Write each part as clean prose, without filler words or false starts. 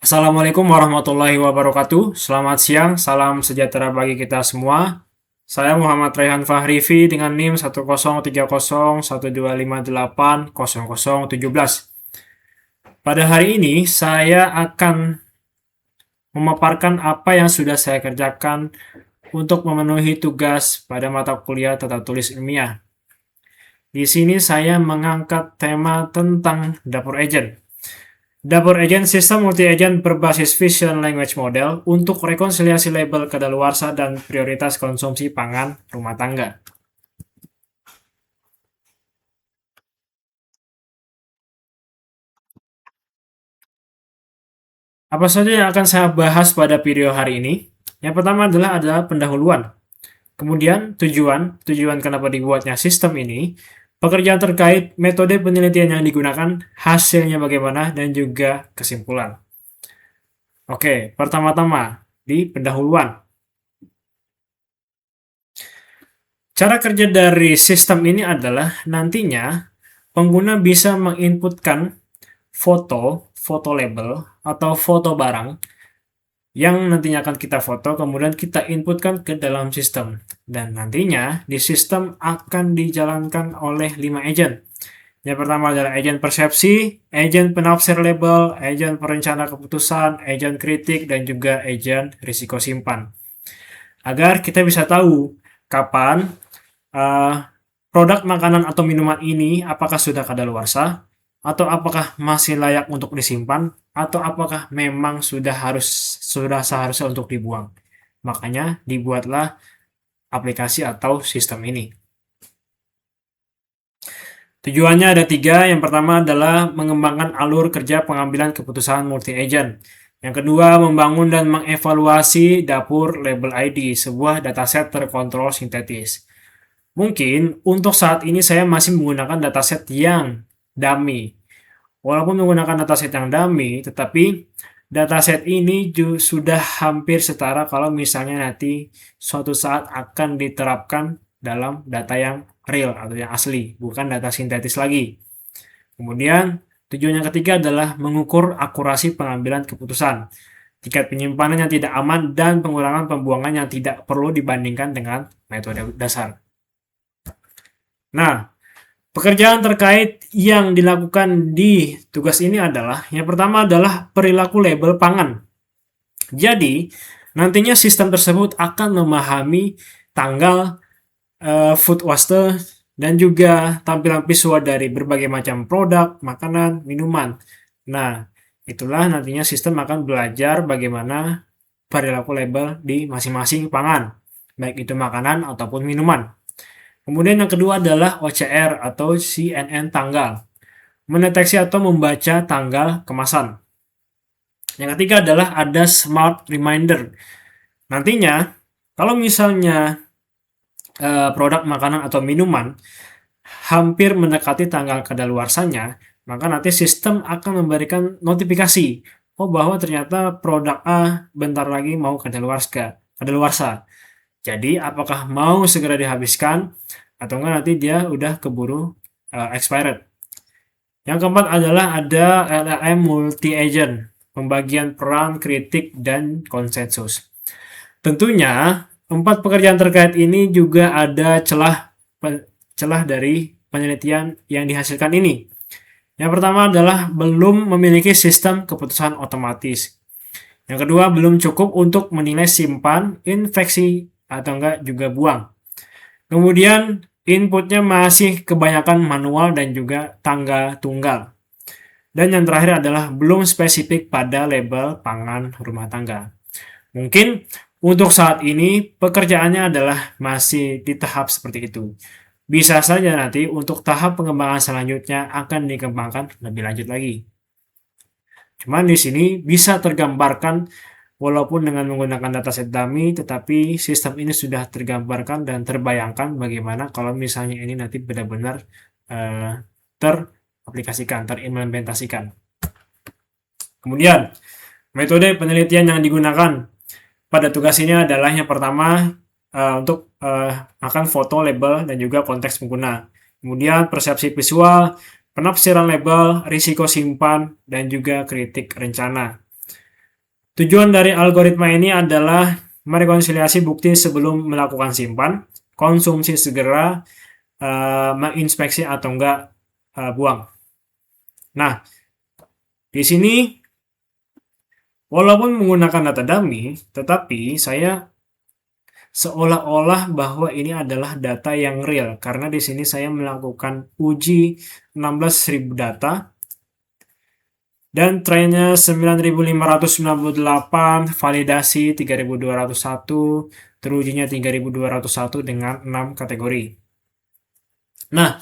Assalamualaikum warahmatullahi wabarakatuh. Selamat siang, salam sejahtera bagi kita semua. Saya Muhammad Raihan Fahrivi dengan NIM 1030125880017. Pada hari ini saya akan memaparkan apa yang sudah saya kerjakan untuk memenuhi tugas pada mata kuliah tata tulis ilmiah. Di sini saya mengangkat tema tentang dapur agent. Dapur agent sistem multi-agent berbasis Vision Language Model untuk rekonsiliasi label kadaluarsa dan prioritas konsumsi pangan rumah tangga. Apa saja yang akan saya bahas pada video hari ini? Yang pertama adalah pendahuluan. Kemudian tujuan kenapa dibuatnya sistem ini, pekerjaan terkait metode penelitian yang digunakan, hasilnya bagaimana, dan juga kesimpulan. Oke, pertama-tama di pendahuluan. Cara kerja dari sistem ini adalah nantinya pengguna bisa menginputkan foto label, atau foto barang yang nantinya akan kita foto, kemudian kita inputkan ke dalam sistem. Dan nantinya di sistem akan dijalankan oleh 5 agent. Yang pertama adalah agent persepsi, agent penafsir label, agent perencana keputusan, agent kritik, dan juga agent risiko simpan. Agar kita bisa tahu kapan produk makanan atau minuman ini apakah sudah kadaluarsa, atau apakah masih layak untuk disimpan, atau apakah memang sudah seharusnya untuk dibuang. Makanya dibuatlah aplikasi atau sistem ini. Tujuannya ada 3. Yang pertama adalah mengembangkan alur kerja pengambilan keputusan multi-agent. Yang kedua, membangun dan mengevaluasi dapur label ID, sebuah dataset terkontrol sintetis. Mungkin untuk saat ini saya masih menggunakan dataset yang dummy. Walaupun menggunakan dataset yang dummy, tetapi dataset ini sudah hampir setara kalau misalnya nanti suatu saat akan diterapkan dalam data yang real atau yang asli, bukan data sintetis lagi. Kemudian tujuan yang ketiga adalah mengukur akurasi pengambilan keputusan, tingkat penyimpanan yang tidak aman, dan pengurangan pembuangan yang tidak perlu dibandingkan dengan metode dasar. Nah, pekerjaan terkait yang dilakukan di tugas ini adalah, yang pertama adalah perilaku label pangan. Jadi, nantinya sistem tersebut akan memahami tanggal, food waste, dan juga tampilan visual dari berbagai macam produk, makanan, minuman. Nah, itulah nantinya sistem akan belajar bagaimana perilaku label di masing-masing pangan, baik itu makanan ataupun minuman. Kemudian yang kedua adalah OCR atau CNN tanggal, mendeteksi atau membaca tanggal kemasan. Yang ketiga adalah ada smart reminder. Nantinya kalau misalnya produk makanan atau minuman hampir mendekati tanggal kadaluarsanya, maka nanti sistem akan memberikan notifikasi, bahwa ternyata produk A bentar lagi mau kadaluarsa. Jadi apakah mau segera dihabiskan atau enggak nanti dia udah keburu expired. Yang keempat adalah ada LLM multi-agent, pembagian peran, kritik, dan konsensus. Tentunya 4 pekerjaan terkait ini juga ada celah dari penelitian yang dihasilkan ini. Yang pertama adalah belum memiliki sistem keputusan otomatis. Yang kedua, belum cukup untuk menilai simpan, infeksi, atau enggak juga buang. Kemudian inputnya masih kebanyakan manual dan juga tangga tunggal. Dan yang terakhir adalah belum spesifik pada label pangan rumah tangga. Mungkin untuk saat ini pekerjaannya adalah masih di tahap seperti itu. Bisa saja nanti untuk tahap pengembangan selanjutnya akan dikembangkan lebih lanjut lagi. Cuman di sini bisa tergambarkan walaupun dengan menggunakan dataset dummy, tetapi sistem ini sudah tergambarkan dan terbayangkan bagaimana kalau misalnya ini nanti benar-benar teraplikasikan, terimplementasikan. Kemudian, metode penelitian yang digunakan pada tugas ini adalah yang pertama untuk akan foto, label, dan juga konteks pengguna. Kemudian persepsi visual, penafsiran label, risiko simpan, dan juga kritik rencana. Tujuan dari algoritma ini adalah merekonsiliasi bukti sebelum melakukan simpan, konsumsi segera, menginspeksi atau enggak buang. Nah, di sini walaupun menggunakan data dummy, tetapi saya seolah-olah bahwa ini adalah data yang real karena di sini saya melakukan uji 16.000 data dan trennya 9.598, validasi 3.201, terujinya 3.201 dengan 6 kategori. Nah,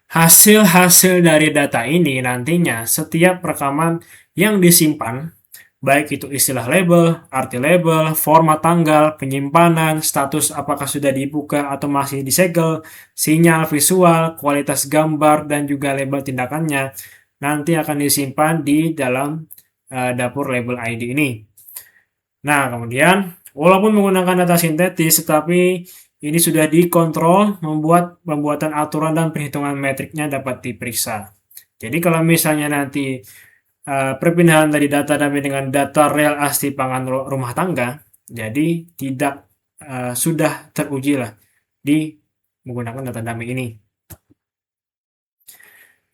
hasil-hasil dari data ini nantinya setiap rekaman yang disimpan, baik itu istilah label, arti label, format tanggal, penyimpanan, status apakah sudah dibuka atau masih disegel, sinyal visual, kualitas gambar, dan juga label tindakannya, nanti akan disimpan di dalam dapur label ID ini. Nah, kemudian walaupun menggunakan data sintetis, tetapi ini sudah dikontrol, membuat pembuatan aturan dan perhitungan metriknya dapat diperiksa. Jadi kalau misalnya nanti perpindahan dari data dummy dengan data real asli pangan rumah tangga, jadi tidak sudah teruji lah di menggunakan data dummy ini.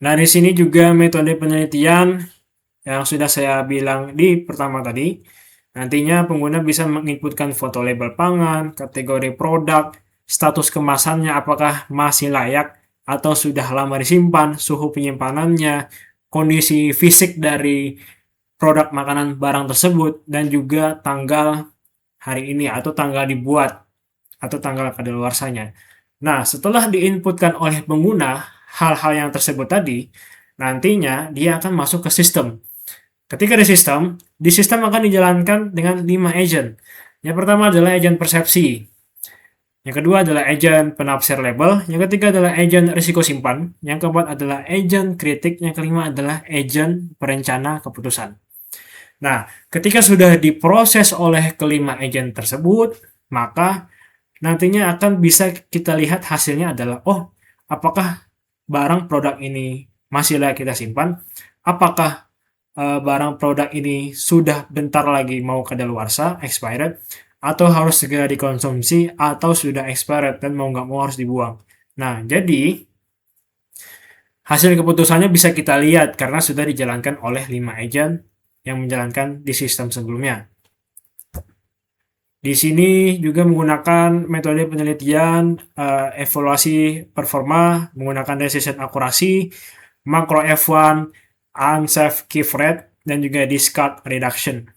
Nah, di sini juga metode penelitian yang sudah saya bilang di pertama tadi. Nantinya pengguna bisa menginputkan foto label pangan, kategori produk, status kemasannya apakah masih layak atau sudah lama disimpan, suhu penyimpanannya, kondisi fisik dari produk makanan barang tersebut, dan juga tanggal hari ini atau tanggal dibuat atau tanggal kadaluarsanya. Nah, setelah diinputkan oleh pengguna hal-hal yang tersebut tadi, nantinya dia akan masuk ke sistem. Ketika di sistem akan dijalankan dengan 5 agent. Yang pertama adalah agent persepsi. Yang kedua adalah agent penafsir label. Yang ketiga adalah agent risiko simpan. Yang keempat adalah agent kritik. Yang kelima adalah agent perencana keputusan. Nah, ketika sudah diproses oleh kelima agent tersebut, maka nantinya akan bisa kita lihat hasilnya adalah, oh, apakah barang produk ini masih layak kita simpan? Apakah barang produk ini sudah bentar lagi mau kadaluarsa, expired, atau harus segera dikonsumsi, atau sudah expired dan mau nggak mau harus dibuang. Nah, jadi hasil keputusannya bisa kita lihat karena sudah dijalankan oleh 5 agent yang menjalankan di sistem sebelumnya. Di sini juga menggunakan metode penelitian evaluasi performa menggunakan decision akurasi, makro F1, unsafe keep rate, dan juga discard reduction.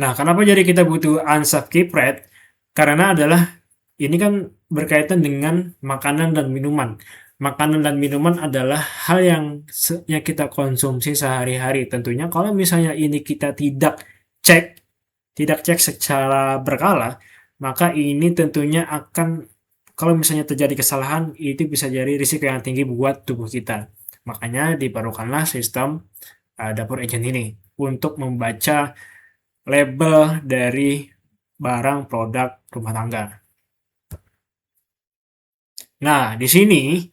Nah, kenapa jadi kita butuh unsafe keep rate? Karena adalah ini kan berkaitan dengan makanan dan minuman. Makanan dan minuman adalah hal yang kita konsumsi sehari-hari. Tentunya kalau misalnya ini kita tidak cek secara berkala, maka ini tentunya akan, kalau misalnya terjadi kesalahan, itu bisa jadi risiko yang tinggi buat tubuh kita. Makanya diperlukanlah sistem dapur agent ini untuk membaca label dari barang produk rumah tangga. Nah, di sini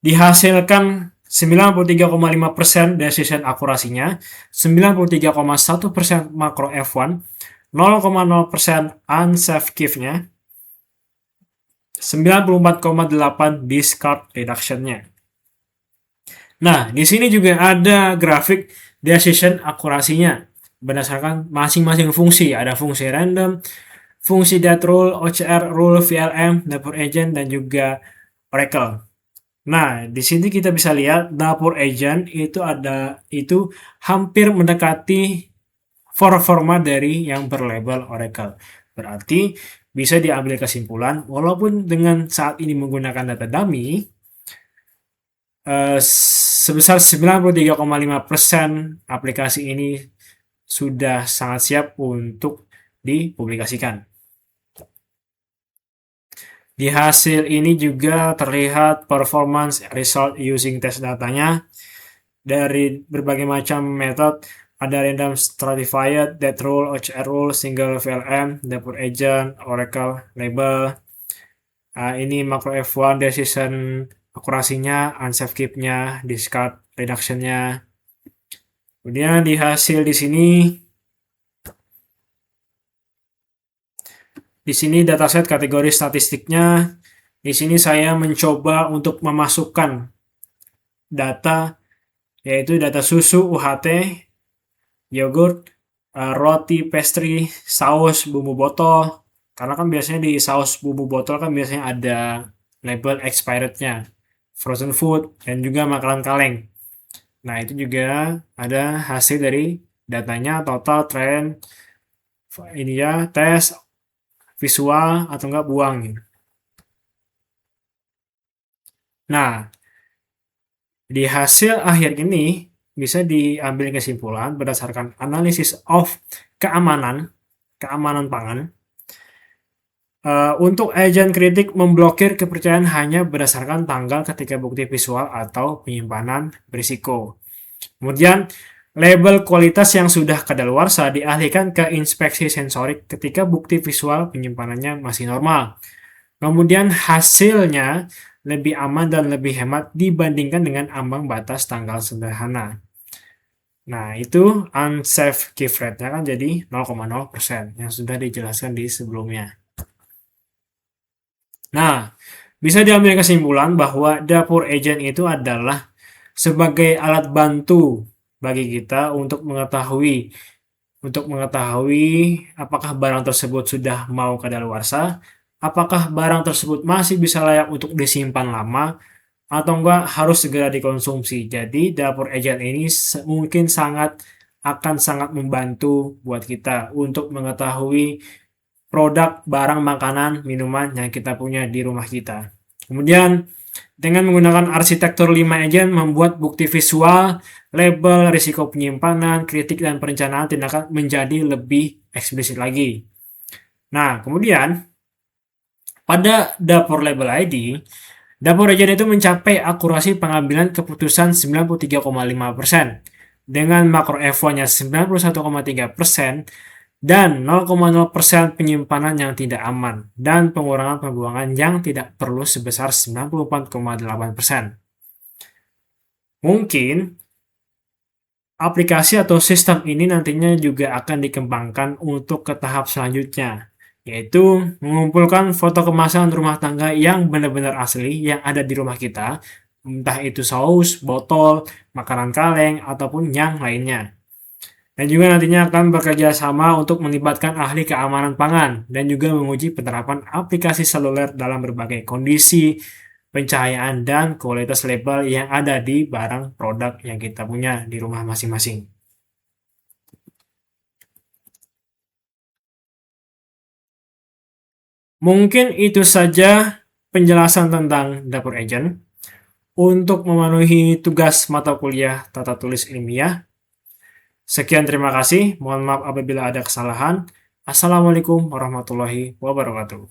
dihasilkan 93,5% decision akurasinya, 93,1% makro F1, 0,0% unsafe give-nya, 94,8 discard reduction-nya. Nah, di sini juga ada grafik decision akurasinya berdasarkan masing-masing fungsi. Ada fungsi random, fungsi dead rule, OCR rule, VLM, dapur agent, dan juga Oracle. Nah, di sini kita bisa lihat dapur agent itu hampir mendekati performa dari yang berlabel Oracle. Berarti bisa diambil kesimpulan walaupun dengan saat ini menggunakan data dummy sebesar 93,5% aplikasi ini sudah sangat siap untuk dipublikasikan. Di hasil ini juga terlihat performance result using test datanya dari berbagai macam metode. Ada random stratified, dead rule, OCR rule, single VLM, dapur agent, Oracle label. Ini makro F1 decision akurasinya, unsafe keep-nya, discard reduction-nya. Kemudian di hasil di sini Di sini dataset kategori statistiknya. Di sini saya mencoba untuk memasukkan data, yaitu data susu, UHT, yogurt, roti, pastry, saus, bumbu botol. Karena kan biasanya di saus bumbu botol kan biasanya ada label expirednya, frozen food, dan juga makanan kaleng. Nah, itu juga ada hasil dari datanya, total, trend, ini ya, tes, visual, atau enggak buang gitu. Nah, di hasil akhir ini bisa diambil kesimpulan berdasarkan analisis of keamanan, keamanan pangan. Untuk agen kritik memblokir kepercayaan hanya berdasarkan tanggal ketika bukti visual atau penyimpanan berisiko. Kemudian, label kualitas yang sudah kadaluarsa dialihkan ke inspeksi sensorik ketika bukti visual penyimpanannya masih normal. Kemudian hasilnya lebih aman dan lebih hemat dibandingkan dengan ambang batas tanggal sederhana. Nah, itu unsafe give rate-nya kan jadi 0,0% yang sudah dijelaskan di sebelumnya. Nah, bisa diambil kesimpulan bahwa dapur agent itu adalah sebagai alat bantu bagi kita untuk mengetahui apakah barang tersebut sudah mau kadaluarsa, apakah barang tersebut masih bisa layak untuk disimpan lama, atau enggak harus segera dikonsumsi. Jadi dapur agent ini mungkin akan sangat membantu buat kita untuk mengetahui produk, barang, makanan, minuman yang kita punya di rumah kita. Kemudian dengan menggunakan arsitektur 5 agent membuat bukti visual, label, risiko penyimpanan, kritik, dan perencanaan tindakan menjadi lebih eksplisit lagi. Nah, kemudian pada dapur label ID, dapur agent itu mencapai akurasi pengambilan keputusan 93,5% dengan makro FO-nya 91,3% dan 0,0% penyimpanan yang tidak aman dan pengurangan pembuangan yang tidak perlu sebesar 94,8%. Mungkin aplikasi atau sistem ini nantinya juga akan dikembangkan untuk ke tahap selanjutnya, yaitu mengumpulkan foto kemasan rumah tangga yang benar-benar asli yang ada di rumah kita, entah itu saus, botol, makanan kaleng, ataupun yang lainnya. Dan juga nantinya akan bekerja sama untuk melibatkan ahli keamanan pangan dan juga menguji penerapan aplikasi seluler dalam berbagai kondisi, pencahayaan, dan kualitas label yang ada di barang produk yang kita punya di rumah masing-masing. Mungkin itu saja penjelasan tentang dapur agent untuk memenuhi tugas mata kuliah tata tulis ilmiah. Sekian, terima kasih. Mohon maaf apabila ada kesalahan. Assalamualaikum warahmatullahi wabarakatuh.